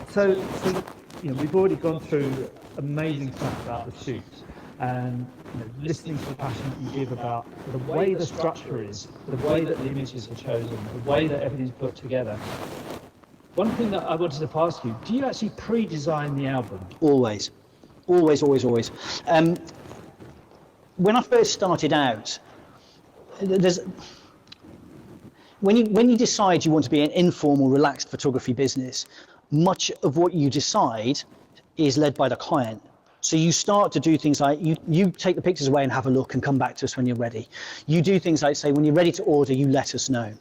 So, we've already gone through amazing stuff about the shoot, and listening to the passion that you give about the way the structure is, the way that the images are chosen, the way that everything's put together. One thing that I wanted to ask you, do you actually pre-design the album? Always. When I first started out, when you decide you want to be an informal, relaxed photography business, much of what you decide is led by the client. So you start to do things like you take the pictures away and have a look and come back to us when you're ready. You do things like say, when you're ready to order, you let us know.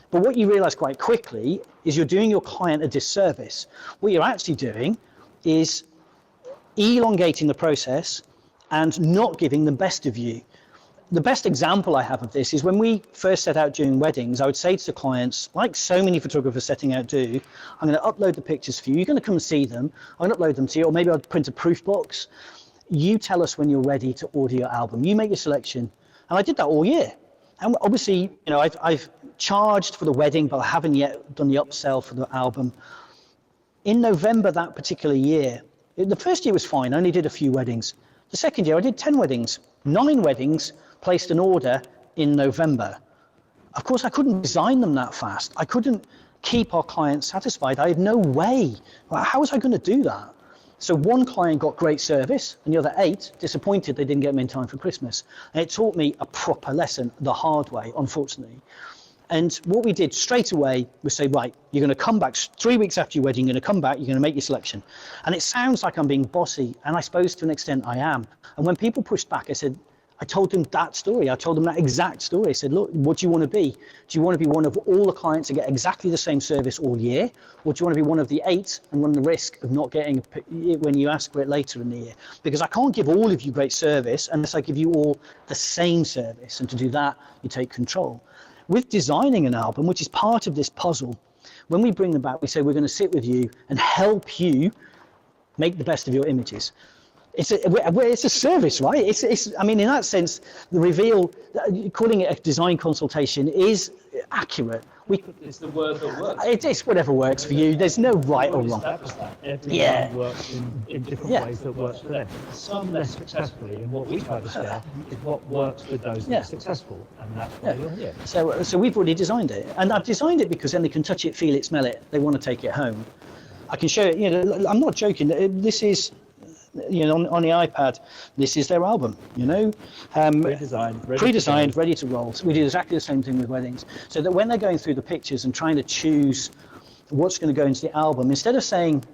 But what you realize quite quickly is you're doing your client a disservice. What you're actually doing is elongating the process and not giving the best of you. The best example I have of this is when we first set out doing weddings, I would say to the clients, like so many photographers setting out do, I'm going to upload the pictures for you. You're going to come and see them. I'm going to upload them to you, or maybe I'll print a proof box. You tell us when you're ready to order your album. You make your selection. And I did that all year. And obviously, I've charged for the wedding, but I haven't yet done the upsell for the album. In November that particular year, the first year was fine. I only did a few weddings. The second year, I did 10 weddings. 9 weddings, placed an order in November. Of course, I couldn't design them that fast. I couldn't keep our clients satisfied. I had no way. How was I going to do that? So one client got great service, and the other 8 disappointed they didn't get them in time for Christmas. And it taught me a proper lesson the hard way, unfortunately. And what we did straight away was say, right, you're going to come back 3 weeks after your wedding, you're going to come back, you're going to make your selection. And it sounds like I'm being bossy, and I suppose to an extent I am. And when people pushed back, I told them that story. I told them that exact story. I said, look, what do you want to be? Do you want to be one of all the clients that get exactly the same service all year? Or do you want to be one of the 8 and run the risk of not getting it when you ask for it later in the year? Because I can't give all of you great service unless I give you all the same service. And to do that, you take control. With designing an album, which is part of this puzzle, when we bring them back, we say we're going to sit with you and help you make the best of your images. It's a service, right? In that sense, the reveal, calling it a design consultation is accurate. It's the word that works. It is whatever works for you. There's no right or wrong. Everyone works in different ways that works for them. Some less successfully, and what we try to share is what works with those that are successful, and that's why you're here. So we've already designed it, and I've designed it because then they can touch it, feel it, smell it. They want to take it home. I can show it. I'm not joking. This is. On the iPad, this is their album, pre-designed, ready to roll. So we do exactly the same thing with weddings, so that when they're going through the pictures and trying to choose what's going to go into the album, instead of saying,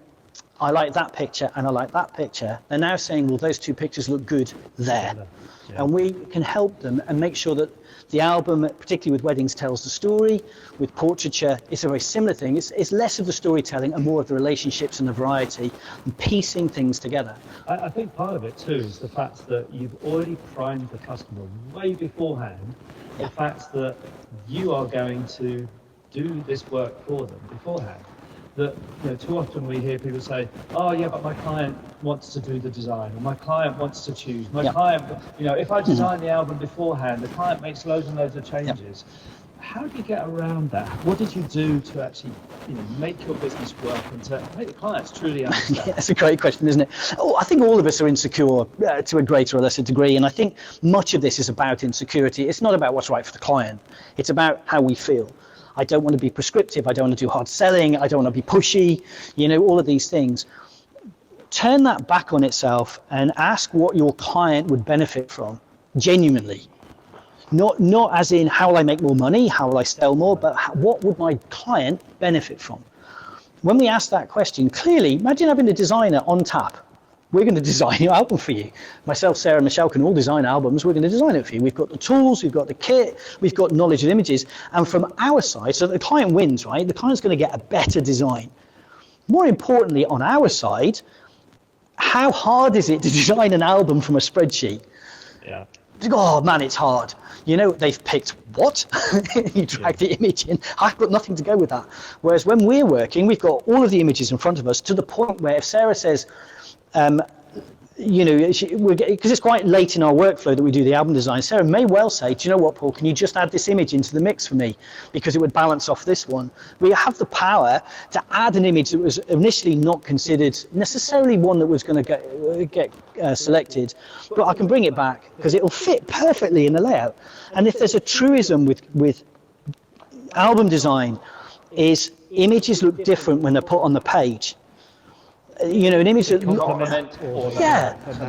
I like that picture and I like that picture, they're now saying, well, those 2 pictures look good there. Yeah. And we can help them and make sure that the album, particularly with weddings, tells the story. With portraiture, it's a very similar thing. It's less of the storytelling and more of the relationships and the variety and piecing things together. I think part of it too is the fact that you've already primed the customer way beforehand. Yeah. The fact that you are going to do this work for them beforehand. That too often we hear people say, oh yeah, but my client wants to do the design, or my client wants to choose. My client, if I design the album beforehand, the client makes loads and loads of changes. How do you get around that? What did you do to actually, make your business work and to make the clients truly understand? Yeah, that's a great question, isn't it? I think all of us are insecure to a greater or lesser degree, and I think much of this is about insecurity. It's not about what's right for the client. It's about how we feel. I don't want to be prescriptive. I don't want to do hard selling. I don't want to be pushy. All of these things. Turn that back on itself and ask what your client would benefit from, genuinely. Not as in how will I make more money, how will I sell more, but what would my client benefit from? When we ask that question, clearly, imagine having a designer on tap. We're going to design your album for you. Myself, Sarah, and Michelle can all design albums. We're going to design it for you. We've got the tools, we've got the kit, we've got knowledge of images. And from our side, so the client wins, right? The client's going to get a better design. More importantly, on our side, how hard is it to design an album from a spreadsheet? Yeah. Oh man, it's hard. They've picked what? You drag the image in. I've got nothing to go with that. Whereas when we're working, we've got all of the images in front of us to the point where if Sarah says, you know, because it's quite late in our workflow that we do the album design. Sarah may well say, do you know what, Paul, can you just add this image into the mix for me? Because it would balance off this one. We have the power to add an image that was initially not considered necessarily one that was going to get selected, but I can bring it back because it will fit perfectly in the layout. And if there's a truism with album design, is images look different when they're put on the page. You know, an image that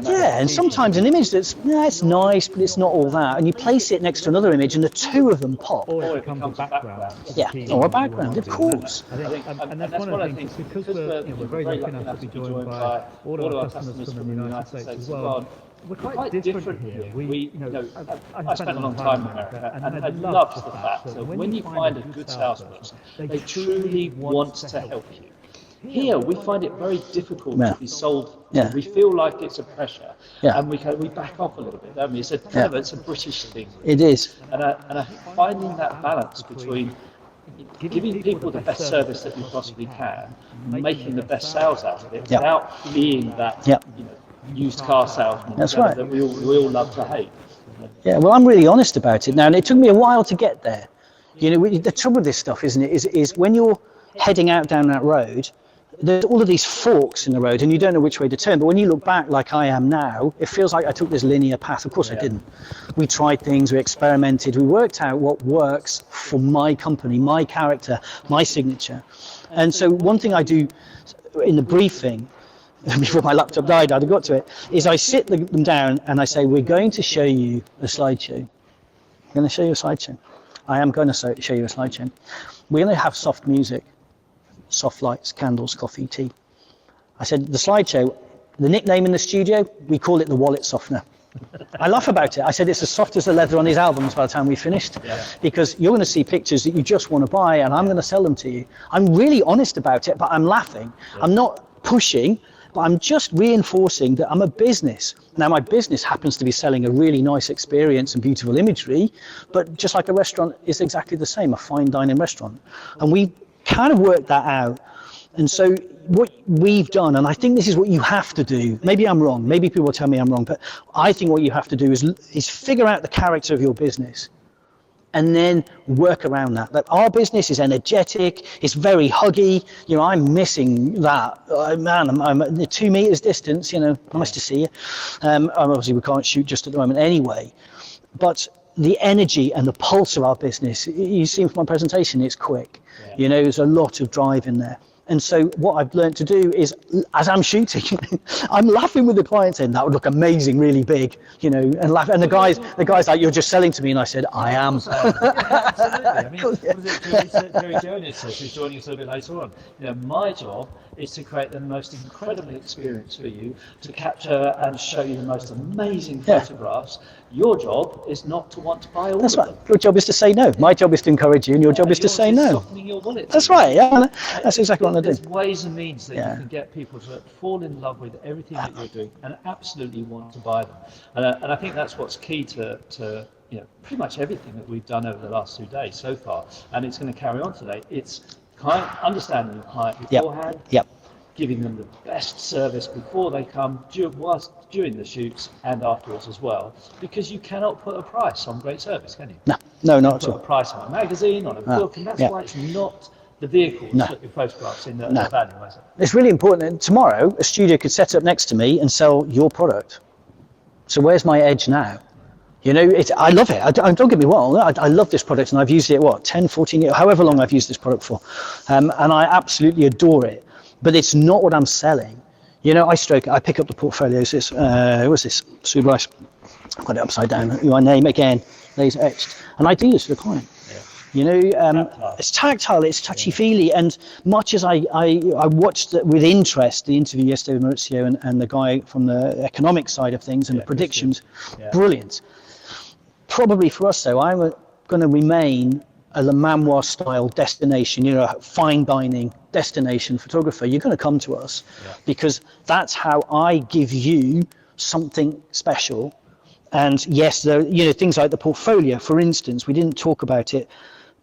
and sometimes an image that's it's nice, but it's not all that, and you place it next to another image, and the two of them pop. Or it becomes a background. Or a background, of course. I think, and that's one of the things, because we're very lucky enough to be joined by all of our customers from the United States as well. We're quite different here. I spent a long time in America, and I love the fact that when you find a good salesperson, they truly want to help you. Here, we find it very difficult to be sold. We feel like it's a pressure, and we back off a little bit, don't we? It's a British thing. It is. And I think finding that balance between giving people the best service that you possibly can, making the best sales out of it, without being that used car salesman that we all love to hate. Yeah, well, I'm really honest about it now, and it took me a while to get there. You know, the trouble with this stuff, isn't it, is when you're heading out down that road, there's all of these forks in the road and you don't know which way to turn, but when you look back like I am now, it feels like I took this linear path. Of course I didn't. We tried things, we experimented, we worked out what works for my company, my character, my signature. And so one thing I do in the briefing, before my laptop died, I'd have got to it, is I sit them down and I say, we're going to show you a slideshow. I'm going to show you a slideshow. I am going to show you a slideshow. We're going to have soft music. Soft lights, candles, coffee, tea. I said, the slideshow, the nickname in the studio, we call it the wallet softener. I laugh about it. I said, it's as soft as the leather on his albums by the time we finished, because you're going to see pictures that you just want to buy and I'm going to sell them to you. I'm really honest about it, but I'm laughing. I'm not pushing, but I'm just reinforcing that I'm a business. Now, my business happens to be selling a really nice experience and beautiful imagery, but just like a restaurant is exactly the same, a fine dining restaurant. And we kind of worked that out. And so what we've done, and I think this is what you have to do, maybe I'm wrong, maybe people will tell me I'm wrong, but I think what you have to do is figure out the character of your business and then work around that. That our business is energetic, it's very huggy, you know, I'm missing that. I'm at 2 meters distance, you know, nice to see you. Obviously we can't shoot just at the moment anyway, but the energy and the pulse of our business, you've seen from my presentation, it's quick. You know, there's a lot of drive in there. And so what I've learned to do is, as I'm shooting, I'm laughing with the client saying, that would look amazing, really big, you know, and laugh. And the guy's like, you're just selling to me. And I said, I am. Absolutely. I mean, what is it Jerry Jones says, who's joining us a little bit later on? You know, my job is to create the most incredible experience for you, to capture and show you the most amazing photographs. Your job is not to want to buy all of them. Your job is to say no. My job is to encourage you, and your job is to say no. Softening your wallet. That's right. Yeah, that's exactly what I do. There's ways and means that you can get people to fall in love with everything that you're doing and absolutely want to buy them. And I think that's what's key to pretty much everything that we've done over the last 2 days so far, and it's going to carry on today. It's understanding your client beforehand. Giving them the best service before they come, during the shoots and afterwards as well, because you cannot put a price on great service, can you? No, not at all. Put a price on a magazine, on a book, and that's why it's not the vehicle to put your photographs in the value, is it? It's really important. And tomorrow, a studio could set up next to me and sell your product. So where's my edge now? You know, I love it. Don't get me wrong. I love this product, and I've used it, 10, 14 years, however long I've used this product for. And I absolutely adore it. But it's not what I'm selling. You know, I pick up the portfolios. What's this? Subrice. I've got it upside down. Your name again, laser etched. And I do this for the client. You know, it's tactile, it's touchy-feely. And much as I watched with interest the interview yesterday with Maurizio and the guy from the economic side of things and the predictions, brilliant. Probably for us, though, I'm going to remain a Le Manoir style destination, you know, fine dining destination photographer. You're going to come to us because that's how I give you something special. And yes, there, you know, things like the portfolio, for instance, we didn't talk about it.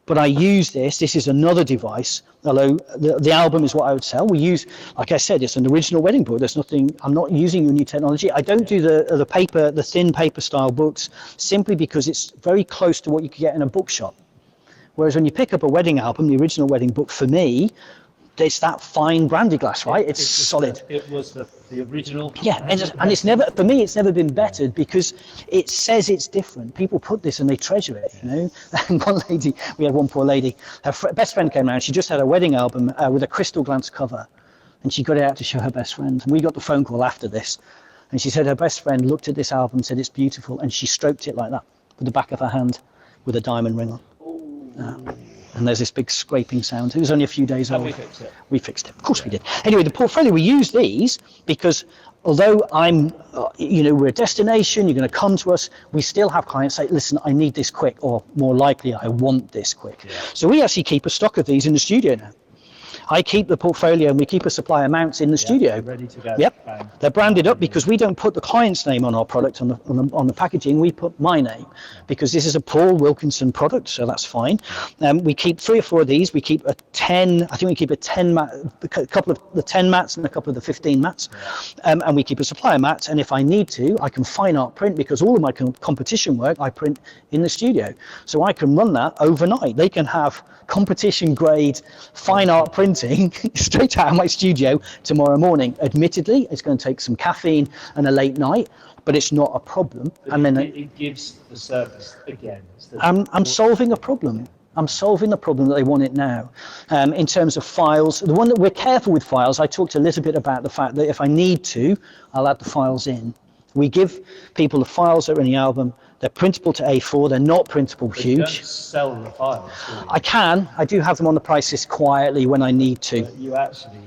But I use this is another device, although the album is what I would sell. We use, like I said, it's an original wedding book. There's nothing, I'm not using your new technology. I don't do the thin paper style books simply because it's very close to what you could get in a bookshop. Whereas when you pick up a wedding album, the original wedding book for me, it's that fine brandy glass, right? It's solid. It was the original. Yeah, and it's never, for me, it's never been bettered because it says it's different. People put this and they treasure it, you know. And one lady, we had one poor lady, her best friend came around, she just had a wedding album with a crystal glance cover, and she got it out to show her best friend. And we got the phone call after this, and she said her best friend looked at this album, said it's beautiful, and she stroked it like that with the back of her hand with a diamond ring on. And there's this big scraping sound. It was only a few days old. We fixed it. We fixed it. Of course we did. Anyway, the portfolio, we use these because although I'm, we're a destination, you're going to come to us, we still have clients say, listen, I need this quick, or more likely, I want this quick. Yeah. So we actually keep a stock of these in the studio now. I keep the portfolio and we keep a supply of mounts in the studio. Ready to go. Yep. Bang. They're branded up because we don't put the client's name on our product on the packaging. We put my name because this is a Paul Wilkinson product, so that's fine. We keep 3 or 4 of these. We keep a 10. I think we keep a 10 mat, a couple of the 10 mats and a couple of the 15 mats, and we keep a supply of mats. And if I need to, I can fine art print because all of my competition work I print in the studio, so I can run that overnight. They can have competition grade fine art printing straight out of my studio tomorrow morning. Admittedly, it's going to take some caffeine and a late night, but it's not a problem. But and then it gives the service again. I'm solving a problem. I'm solving the problem that they want it now. In terms of files, the one that we're careful with files, I talked a little bit about the fact that if I need to, I'll add the files in. We give people the files that are in the album. They're printable to A4. They're not printable huge. You don't sell the files, do you? I can. I do have them on the price list quietly when I need to. But you actually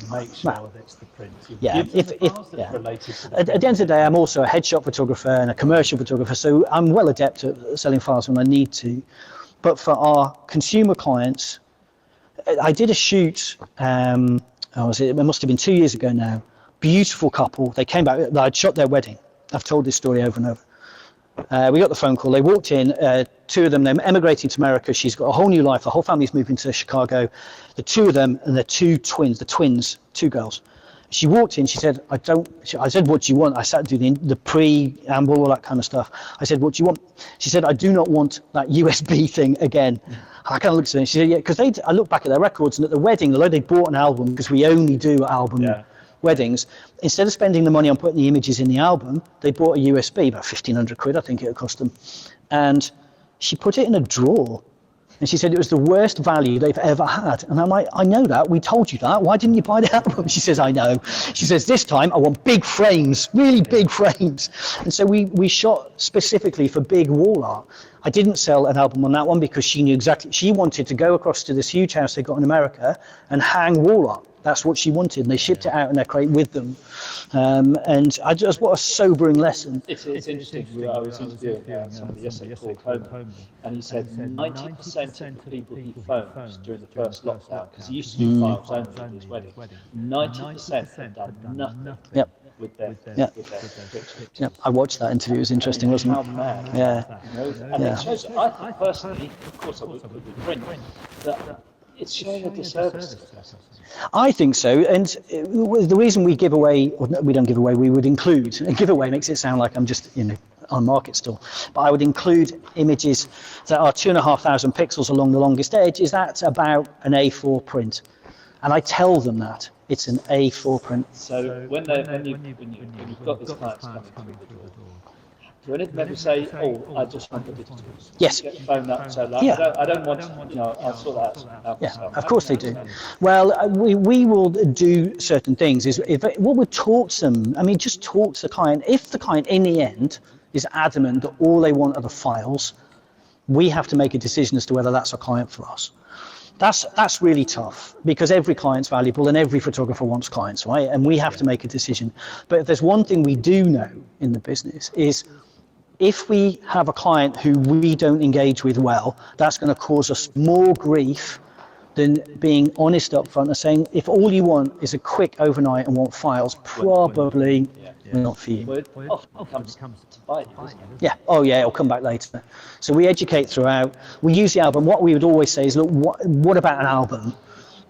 make sure that it's the print. You Yeah, give them the files that are related to the At the end of the day, I'm also a headshot photographer and a commercial photographer, so I'm well adept at selling files when I need to. But for our consumer clients, I did a shoot, it must have been 2 years ago now. Beautiful couple. They came back. I'd shot their wedding. I've told this story over and over. We got the phone call. They walked in. 2 of them. They're emigrating to America. She's got a whole new life. The whole family's moving to Chicago. The 2 of them and the 2 twins. The twins, 2 girls. She walked in. She said, "I said, "What do you want?" I sat doing the preamble, all that kind of stuff. I said, "What do you want?" She said, "I do not want that USB thing again." I kind of looked at her and she said, "Yeah," because I looked back at their records and at the wedding, although they bought an album because we only do album. Yeah. Weddings, instead of spending the money on putting the images in the album, they bought a USB, about 1,500 quid, I think it cost them. And she put it in a drawer. And she said it was the worst value they've ever had. And I'm like, I know that, we told you that, why didn't you buy the album? She says, I know. She says, this time I want big frames, really big frames. And so we shot specifically for big wall art. I didn't sell an album on that one because she knew exactly, she wanted to go across to this huge house they got in America and hang wall art. That's what she wanted, and they shipped it out in their crate with them. And I just, what a sobering lesson. It's interesting. I was interviewing somebody yesterday called Homer, and he said 90% of the people he phoned during the first lockdown, because he used to do files only at his wedding, 90% had done nothing. Yep. With their pictures. Yeah, I watched that interview. It was interesting, wasn't it? How mad. Yeah. And it shows, I think personally, of course I would print, that it's showing a disservice to customers. I think so, and the reason we give away, or we don't give away, we would include, and give away makes it sound like I'm just, on market still, but I would include images that are 2,500 pixels along the longest edge. Is that about an A4 print? And I tell them that it's an A4 print. So when you've got these clients coming through the door, do any of them ever say, "Oh, I just want the digitals"? Yes. Get phone up, so like, yeah. I don't want, I'll sort that out myself. Yeah, of course they do. Well, we will do certain things. What would talk to them? I mean, just talk to the client. If the client, in the end, is adamant that all they want are the files, we have to make a decision as to whether that's a client for us. That's really tough because every client's valuable and every photographer wants clients, right? And we have to make a decision. But if there's one thing we do know in the business is if we have a client who we don't engage with well, that's going to cause us more grief than being honest up front and saying, if all you want is a quick overnight and want files, probably We're not for you. Well, it often comes to bite you, doesn't it? Yeah. Oh, yeah. It'll come back later. So we educate throughout. We use the album. What we would always say is, look, what about an album?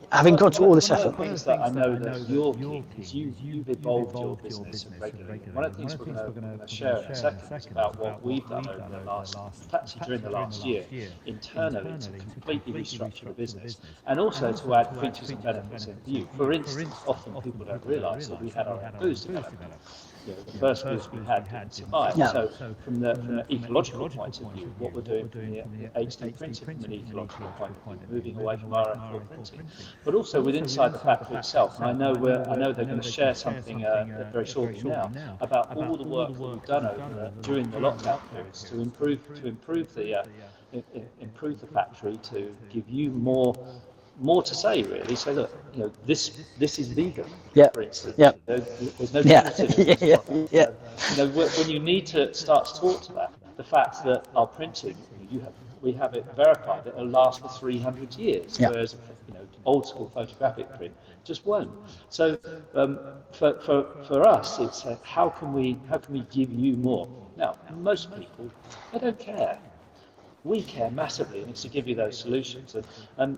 Having gone through all this effort. One of the things that I know that you're keen is you've evolved your business regularly. One of the things we're going to share in a second is about what we've done over the last, actually during the last year, internally to completely restructure the business and also to add features and benefits into you. For instance, often people don't realise that we had our own booze development. The first boost we had didn't survive. Yeah. So from the ecological point of view, what we're doing from the HD printing from an ecological point of view, moving away from RF4 printing, but also with inside the factory itself. And I know they're going to share something very shortly now about all the work that we've done during the lockdown periods to improve the factory, to give you more to say, really. So look, this is vegan, for instance. Yeah. There's no Yeah. yeah. When you need to start to talk to that, the fact that our printing, we have it verified that it'll last for 300 years, whereas old school photographic print just won't. So for us, it's how can we give you more? Now, most people, they don't care. We care massively, and it's to give you those solutions. And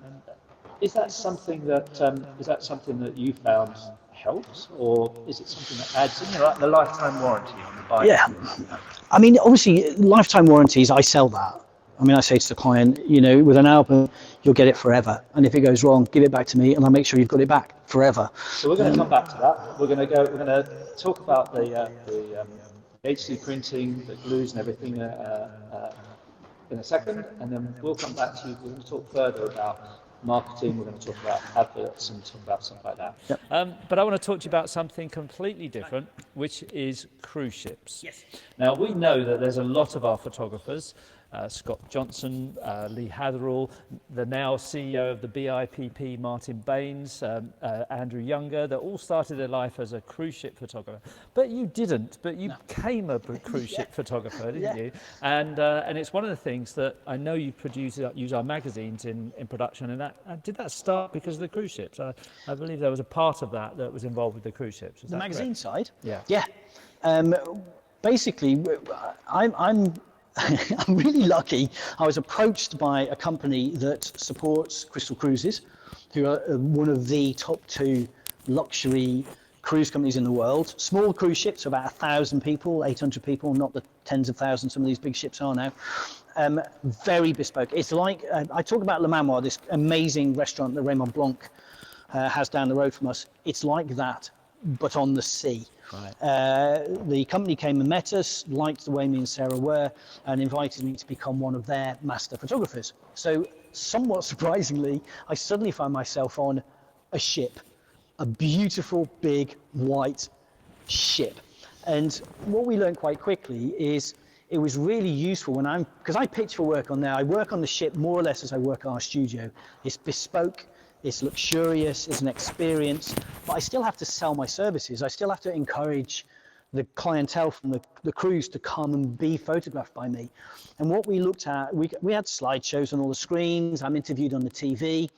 is that something that you found helps, or is it something that adds in? Like the lifetime warranty on the bike? Yeah. I mean, obviously, lifetime warranties, I sell that. I mean, I say to the client, with an album, you'll get it forever. And if it goes wrong, give it back to me and I'll make sure you've got it back forever. So we're going to come back to that. We're going to talk about the HD printing, the glues and everything in a second. And then we'll come back to you. We're going to talk further about marketing, we're going to talk about adverts and talk about stuff like that. Yep. But I want to talk to you about something completely different, which is cruise ships. Yes. Now, we know that there's a lot of our photographers, Scott Johnson, Lee Hatherall, the now CEO of the BIPP, Martin Baines, Andrew Younger, that all started their life as a cruise ship photographer. But you didn't, but you became a cruise ship photographer, didn't you? And it's one of the things that I know you use our magazines in production, and did that start because of the cruise ships? I believe there was a part of that was involved with the cruise ships. The magazine side? Yeah. Yeah. Basically, I'm really lucky. I was approached by a company that supports Crystal Cruises, who are one of the top 2 luxury cruise companies in the world. Small cruise ships, about 1,000 people, 800 people, not the tens of thousands some of these big ships are now. Very bespoke. It's like, I talk about Le Manoir, this amazing restaurant that Raymond Blanc has down the road from us. It's like that, but on the sea. Right. The company came and met us, liked the way me and Sarah were, and invited me to become one of their master photographers. So, somewhat surprisingly, I suddenly found myself on a ship, a beautiful, big, white ship. And what we learned quite quickly is it was really useful because I pitch for work on there. I work on the ship more or less as I work at our studio. It's bespoke. It's luxurious, it's an experience, but I still have to sell my services. I still have to encourage the clientele from the cruise to come and be photographed by me. And what we looked at, we had slideshows on all the screens, I'm interviewed on the TV,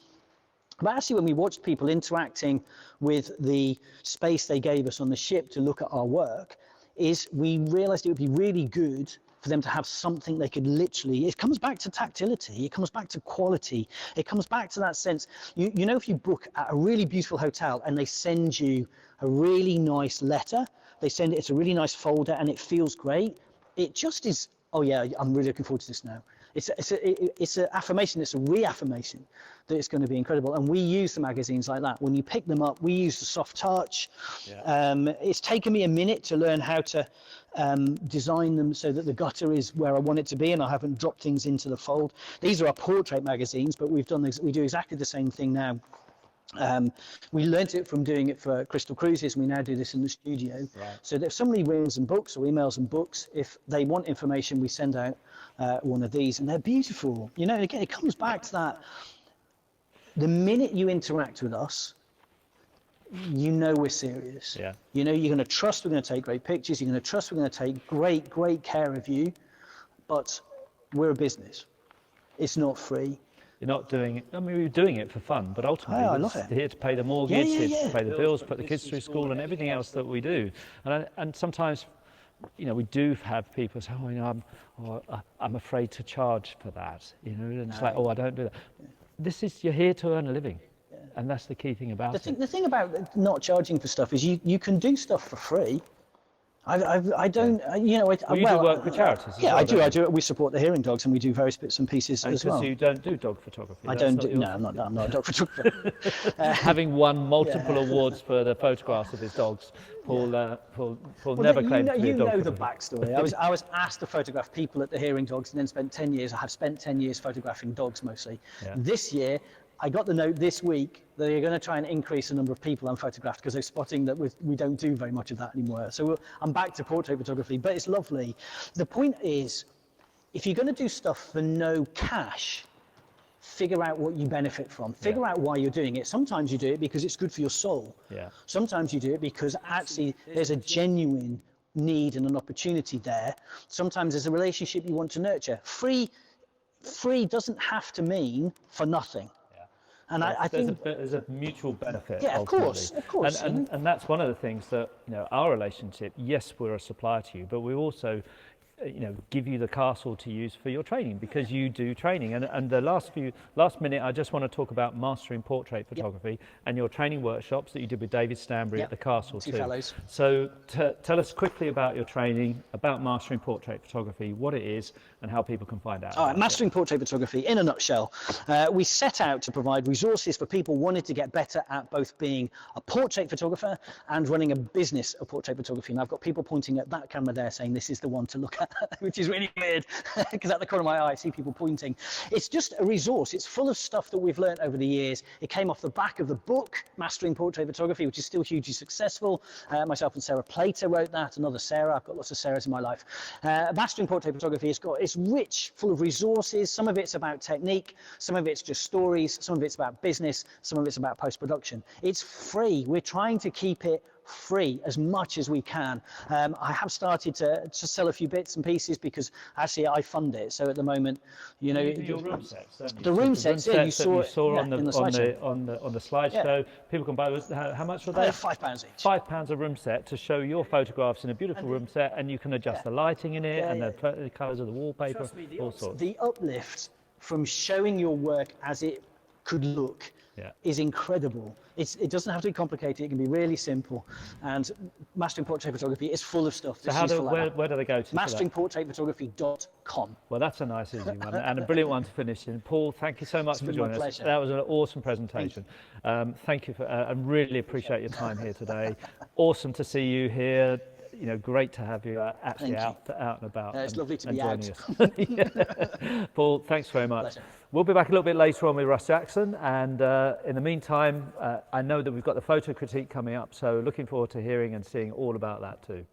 but actually when we watched people interacting with the space they gave us on the ship to look at our work, is we realized it would be really good for them to have something they could literally, it comes back to tactility, it comes back to quality, it comes back to that sense, if you book at a really beautiful hotel and they send you a really nice letter, it's a really nice folder and it feels great, it just is, oh yeah, I'm really looking forward to this now. It's an affirmation, it's a reaffirmation that it's going to be incredible. And we use the magazines like that. When you pick them up, we use the soft touch. Yeah. It's taken me a minute to learn how to design them so that the gutter is where I want it to be and I haven't dropped things into the fold. These are our portrait magazines, but we do exactly the same thing now. We learnt it from doing it for Crystal Cruises, and we now do this in the studio. Right. So if somebody rings and books or emails and books, if they want information, we send out one of these, and they're beautiful. Again, it comes back to that. The minute you interact with us, we're serious. Yeah. You're going to trust we're going to take great pictures. You're going to trust we're going to take great care of you. But we're a business. It's not free. You're not doing it. I mean, we're doing it for fun, but ultimately, I we're love just it. here to pay the mortgage, Yeah, yeah, here to yeah. pay the bills, put the kids through school, and everything else that we do. And sometimes, you know, we do have people say, "Oh, you know, I'm afraid to charge for that." You know, and it's like, "Oh, I don't do that." You're here to earn a living, and that's the key thing about it. The thing about not charging for stuff is you can do stuff for free. I don't, you know, Well, you do work with charities as yeah, well, I do. don't I you? do. We support the hearing dogs, and we do various bits and pieces as well. Because you don't do dog photography. I That's don't not do. your No, I'm not a dog photographer. Having won multiple awards for the photographs of his dogs, Paul never claimed to be a dog You know the photographer. backstory. I was asked to photograph people at the hearing dogs, and then spent 10 years. I have spent 10 years photographing dogs mostly. Yeah. This year, I got the note this week that they're going to try and increase the number of people I'm photographed because they're spotting that we don't do very much of that anymore. So I'm back to portrait photography, but it's lovely. The point is, if you're going to do stuff for no cash, figure out what you benefit from. Figure out why you're doing it. Sometimes you do it because it's good for your soul. Yeah. Sometimes you do it because actually there's a genuine need and an opportunity there. Sometimes there's a relationship you want to nurture. Free doesn't have to mean for nothing. And I think there's a mutual benefit. Yeah, of course. And that's one of the things that, you know, our relationship. Yes, we're a supplier to you, but we also, you know, give you the castle to use for your training because you do training. And the last minute, I just want to talk about mastering portrait photography and your training workshops that you did with David Stanbury at the castle Two too. fellows. So tell us quickly about your training, about mastering portrait photography, what it is, and how people can find out. All right, about mastering portrait photography in a nutshell. We set out to provide resources for people wanting to get better at both being a portrait photographer and running a business of portrait photography. And I've got people pointing at that camera there saying this is the one to look at, which is really weird because at the corner of my eye I see people pointing. It's just a resource. It's full of stuff that we've learned over the years. It came off the back of the book, Mastering Portrait Photography, which is still hugely successful. Myself and Sarah Plater wrote that, another Sarah. I've got lots of Sarahs in my life. Mastering Portrait Photography it's rich, full of resources. Some of it's about technique, some of it's just stories, some of it's about business, some of it's about post-production. It's free. We're trying to keep it free as much as we can. I have started to sell a few bits and pieces because actually I fund it. So at the moment, you know, your room sets, don't you? the room sets, yeah, you saw on the slideshow. People can buy those. How much were they? £5 each. £5 a room set to show your photographs in a beautiful room set, and you can adjust the lighting in it and the colours of the wallpaper, Trust me, all sorts. the uplift from showing your work as it could look is incredible. It doesn't have to be complicated. It can be really simple. And Mastering Portrait Photography is full of stuff. So where do they go to? MasteringPortraitPhotography.com. Well, that's a nice easy one and a brilliant one to finish in. Paul, thank you so much for joining us. Pleasure. That was an awesome presentation. Thank you for, I really appreciate your time here today. Awesome to see you here. You know, great to have you actually out and about. It's lovely to be joining out. us. Paul, thanks very much. Pleasure. We'll be back a little bit later on with Russ Jackson, and in the meantime, I know that we've got the photo critique coming up, so looking forward to hearing and seeing all about that too.